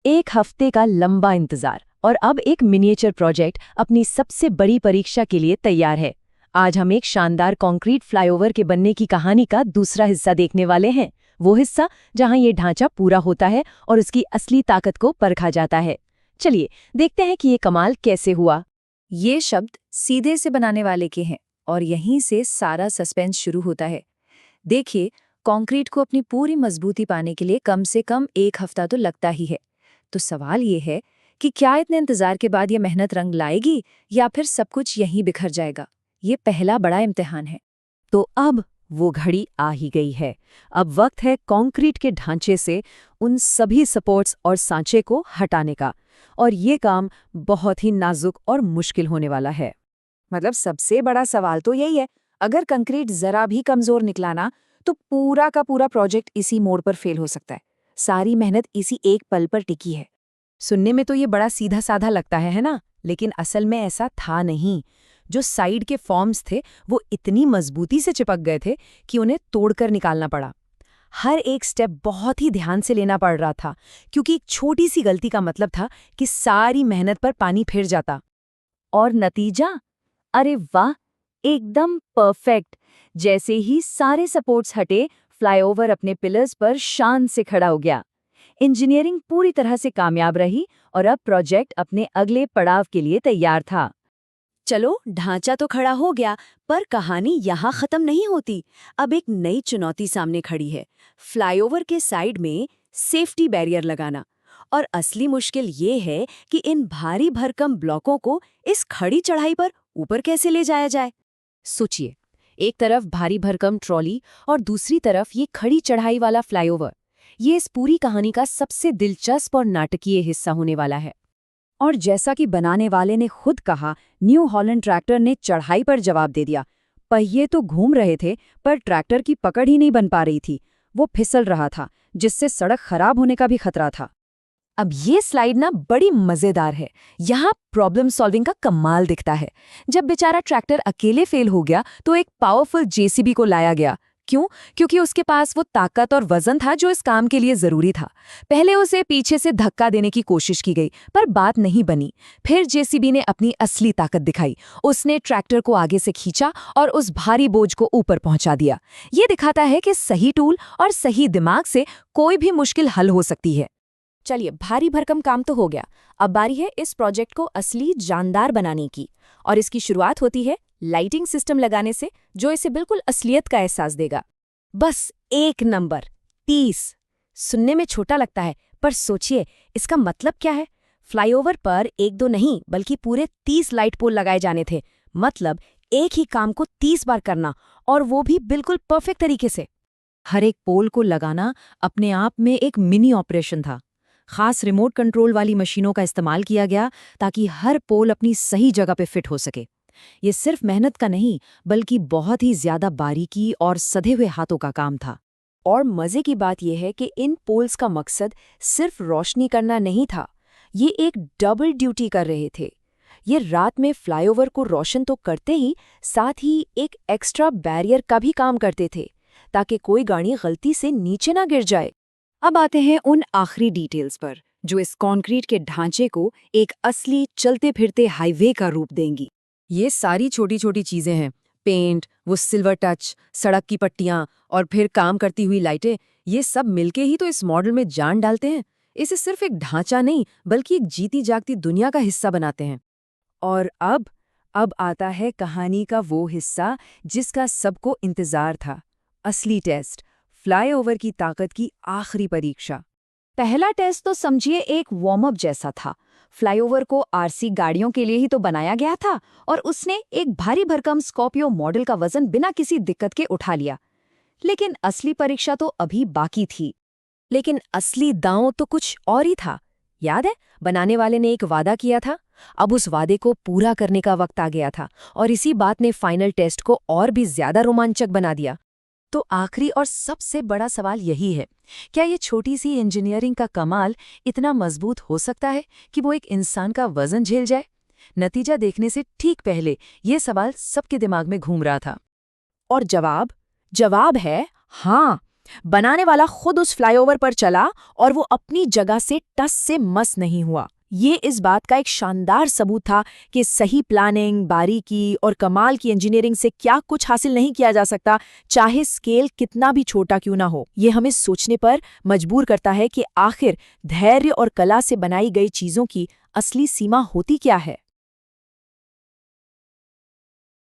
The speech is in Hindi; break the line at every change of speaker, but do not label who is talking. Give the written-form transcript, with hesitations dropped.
एक हफ्ते का लंबा इंतजार और अब एक मिनिएचर प्रोजेक्ट अपनी सबसे बड़ी परीक्षा के लिए तैयार है। आज हम एक शानदार कंक्रीट फ्लाईओवर के बनने की कहानी का दूसरा हिस्सा देखने वाले हैं। वो हिस्सा जहां ये ढांचा पूरा होता है और उसकी असली ताकत को परखा जाता है। चलिए देखते हैं कि ये कमाल कैसे हुआ।
ये शब्द सीधे से बनाने वाले के हैं और यहीं से सारा सस्पेंस शुरू होता है। देखिए, कंक्रीट को अपनी पूरी मजबूती पाने के लिए कम से कम एक हफ्ता तो लगता ही है। तो सवाल ये है कि क्या इतने इंतजार के बाद ये मेहनत रंग लाएगी या फिर सब कुछ यहीं बिखर जाएगा। ये पहला बड़ा इम्तिहान है।
तो अब वो घड़ी आ ही गई है। अब वक्त है कंक्रीट के ढांचे से उन सभी सपोर्ट्स और सांचे को हटाने का, और ये काम बहुत ही नाजुक और मुश्किल होने वाला है।
मतलब सबसे बड़ा सवाल तो यही है, अगर कंक्रीट जरा भी कमजोर निकला ना, तो पूरा का पूरा प्रोजेक्ट इसी मोड़ पर फेल हो सकता है। सारी मेहनत इसी एक पल पर टिकी है।
सुनने में तो ये बड़ा सीधा साधा लगता है ना? लेकिन असल में ऐसा था नहीं। जो साइड के फॉर्म्स थे वो इतनी मजबूती से चिपक गए थे कि उन्हें तोड़कर निकालना पड़ा। हर एक स्टेप बहुत ही ध्यान से लेना पड़ रहा था, क्योंकि एक छोटी सी गलती का मतलब था कि सारी मेहनत पर पानी फिर जाता।
और नतीजा, अरे वाह, एकदम परफेक्ट। जैसे ही सारे सपोर्ट्स हटे, फ्लाईओवर अपने पिलर्स पर शान से खड़ा हो गया। इंजीनियरिंग पूरी तरह से कामयाब रही और अब प्रोजेक्ट अपने अगले पड़ाव के लिए तैयार था।
चलो, ढांचा तो खड़ा हो गया, पर कहानी यहाँ खत्म नहीं होती। अब एक नई चुनौती सामने खड़ी है, फ्लाईओवर के साइड में सेफ्टी बैरियर लगाना। और असली मुश्किल ये है कि इन भारी भरकम ब्लॉकों को इस खड़ी चढ़ाई पर ऊपर कैसे ले जाया जाए। सोचिए, एक तरफ भारी भरकम ट्रॉली और दूसरी तरफ ये खड़ी चढ़ाई वाला फ्लाईओवर। ये इस पूरी कहानी का सबसे दिलचस्प और नाटकीय हिस्सा होने वाला है।
और जैसा कि बनाने वाले ने खुद कहा, न्यू हॉलैंड ट्रैक्टर ने चढ़ाई पर जवाब दे दिया। पहिए तो घूम रहे थे, पर ट्रैक्टर की पकड़ ही नहीं बन पा रही थी। वो फिसल रहा था, जिससे सड़क खराब होने का भी खतरा था।
अब ये स्लाइड ना बड़ी मजेदार है। यहाँ प्रॉब्लम सॉल्विंग का कमाल दिखता है। जब बेचारा ट्रैक्टर अकेले फेल हो गया तो एक पावरफुल जेसीबी को लाया गया। क्यों? क्योंकि उसके पास वो ताकत और वजन था जो इस काम के लिए जरूरी था। पहले उसे पीछे से धक्का देने की कोशिश की गई, पर बात नहीं बनी। फिर जेसीबी ने अपनी असली ताकत दिखाई। उसने ट्रैक्टर को आगे से खींचा और उस भारी बोझ को ऊपर पहुंचा दिया। ये दिखाता है कि सही टूल और सही दिमाग से कोई भी मुश्किल हल हो सकती है। चलिए, भारी भरकम काम तो हो गया। अब बारी है इस प्रोजेक्ट को असली जानदार बनाने की। और इसकी शुरुआत होती है लाइटिंग सिस्टम लगाने से, जो इसे बिल्कुल असलियत का एहसास देगा। बस एक नंबर 30। सुनने में छोटा लगता है, पर सोचिए इसका मतलब क्या है। फ्लाईओवर पर एक दो नहीं बल्कि पूरे 30 लाइट पोल लगाए जाने थे। मतलब एक ही काम को 30 बार करना, और वो भी बिल्कुल परफेक्ट तरीके से। हर एक पोल को लगाना अपने आप में एक मिनी ऑपरेशन था। खास रिमोट कंट्रोल वाली मशीनों का इस्तेमाल किया गया ताकि हर पोल अपनी सही जगह पे फिट हो सके। ये सिर्फ मेहनत का नहीं, बल्कि बहुत ही ज्यादा बारीकी और सधे हुए हाथों का काम था। और मजे की बात यह है कि इन पोल्स का मकसद सिर्फ रोशनी करना नहीं था। ये एक डबल ड्यूटी कर रहे थे। ये रात में फ्लाईओवर को रोशन तो करते ही, साथ ही एक एक्स्ट्रा बैरियर का भी काम करते थे, ताकि कोई गाड़ी गलती से नीचे ना गिर जाए। अब आते हैं उन आखिरी डिटेल्स पर, जो इस कंक्रीट के ढांचे को एक असली चलते फिरते हाईवे का रूप देंगी। ये सारी छोटी छोटी चीजें हैं, पेंट, वो सिल्वर टच, सड़क की पट्टियां और फिर काम करती हुई लाइटें, ये सब मिलके ही तो इस मॉडल में जान डालते हैं। इसे सिर्फ एक ढांचा नहीं बल्कि एक जीती जागती दुनिया का हिस्सा बनाते हैं। और अब आता है कहानी का वो हिस्सा जिसका सबको इंतजार था, असली टेस्ट, फ्लाईओवर की ताकत की आखिरी परीक्षा। पहला टेस्ट तो समझिए एक वार्म अप जैसा था। फ्लाईओवर को आरसी गाड़ियों के लिए ही तो बनाया गया था, और उसने एक भारी भरकम स्कॉर्पियो मॉडल का वजन बिना किसी दिक्कत के उठा लिया। लेकिन असली परीक्षा तो अभी बाकी थी। लेकिन असली दांव तो कुछ और ही था। याद है, बनाने वाले ने एक वादा किया था। अब उस वादे को पूरा करने का वक्त आ गया था, और इसी बात ने फाइनल टेस्ट को और भी ज्यादा रोमांचक बना दिया। तो आखिरी और सबसे बड़ा सवाल यही है, क्या ये छोटी सी इंजीनियरिंग का कमाल इतना मजबूत हो सकता है कि वो एक इंसान का वजन झेल जाए? नतीजा देखने से ठीक पहले ये सवाल सबके दिमाग में घूम रहा था। और जवाब है हाँ।
बनाने वाला खुद उस फ्लाईओवर पर चला और वो अपनी जगह से टस से मस नहीं हुआ। ये इस बात का एक शानदार सबूत था कि सही प्लानिंग, बारीकी और कमाल की इंजीनियरिंग से क्या कुछ हासिल नहीं किया जा सकता, चाहे स्केल कितना भी छोटा क्यों ना हो। ये हमें सोचने पर मजबूर करता है कि आखिर धैर्य और कला से बनाई गई चीजों की असली सीमा होती क्या है।